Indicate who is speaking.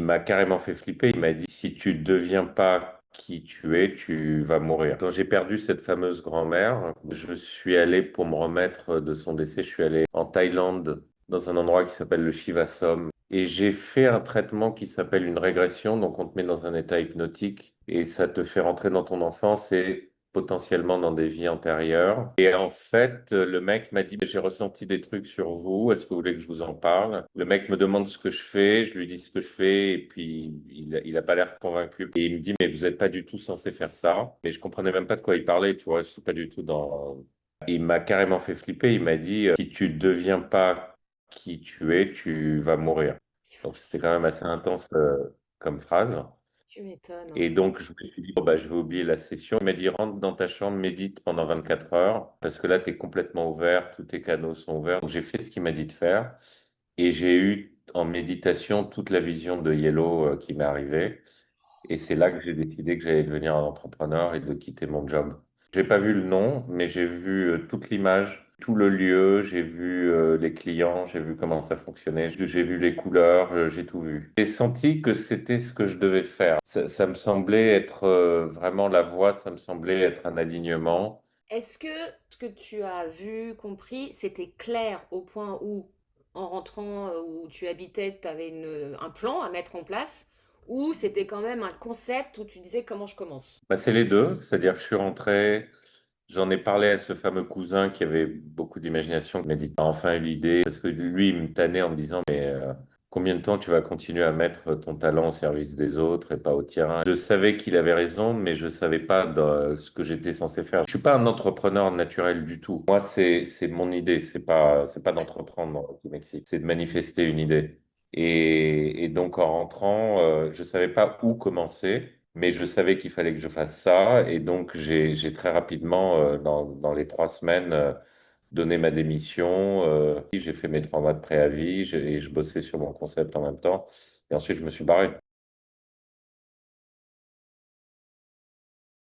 Speaker 1: m'a carrément fait flipper. Il m'a dit, si tu ne deviens pas qui tu es, tu vas mourir. Quand j'ai perdu cette fameuse grand-mère, je suis allé pour me remettre de son décès, je suis allé en Thaïlande, dans un endroit qui s'appelle le Shivasom. Et j'ai fait un traitement qui s'appelle une régression. Donc, on te met dans un état hypnotique et ça te fait rentrer dans ton enfance et potentiellement dans des vies antérieures. Et en fait, le mec m'a dit, j'ai ressenti des trucs sur vous, est-ce que vous voulez que je vous en parle? Le mec me demande ce que je fais, je lui dis ce que je fais, et puis il a pas l'air convaincu. Et il me dit, mais vous n'êtes pas du tout censé faire ça. Mais je comprenais même pas de quoi il parlait, tu vois, je suis pas du tout dans... Il m'a carrément fait flipper, il m'a dit, si tu ne deviens pas qui tu es, tu vas mourir. Donc c'était quand même assez intense comme phrase.
Speaker 2: Tu m'étonnes.
Speaker 1: Et donc, je me suis dit, bon, bah, je vais oublier la session. Il m'a dit, rentre dans ta chambre, médite pendant 24 heures, parce que là, tu es complètement ouvert, tous tes canaux sont ouverts. Donc, j'ai fait ce qu'il m'a dit de faire. Et j'ai eu en méditation toute la vision de Yellow qui m'est arrivée. Et c'est là que j'ai décidé que j'allais devenir un entrepreneur et de quitter mon job. J'ai pas vu le nom, mais j'ai vu toute l'image, tout le lieu, j'ai vu les clients, j'ai vu comment ça fonctionnait, j'ai vu les couleurs, j'ai tout vu. J'ai senti que c'était ce que je devais faire. Ça me semblait être vraiment la voie, ça me semblait être un alignement.
Speaker 2: Est-ce que ce que tu as vu, compris, c'était clair au point où, en rentrant où tu habitais, tu avais un plan à mettre en place, ou c'était quand même un concept où tu disais comment je commence?
Speaker 1: Bah, c'est les deux, c'est-à-dire que je suis rentré, j'en ai parlé à ce fameux cousin qui avait beaucoup d'imagination, qui m'a dit, t'as enfin eu l'idée, parce que lui, il me tannait en me disant, mais combien de temps tu vas continuer à mettre ton talent au service des autres et pas au tien? Je savais qu'il avait raison, mais je savais pas ce que j'étais censé faire. Je suis pas un entrepreneur naturel du tout. Moi, c'est mon idée, c'est pas d'entreprendre au Mexique, c'est de manifester une idée. Et donc, en rentrant, je savais pas où commencer. Mais je savais qu'il fallait que je fasse ça. Et donc, j'ai très rapidement, dans les 3 semaines, donné ma démission. J'ai fait mes 3 mois de préavis et je bossais sur mon concept en même temps. Et ensuite, je me suis barré.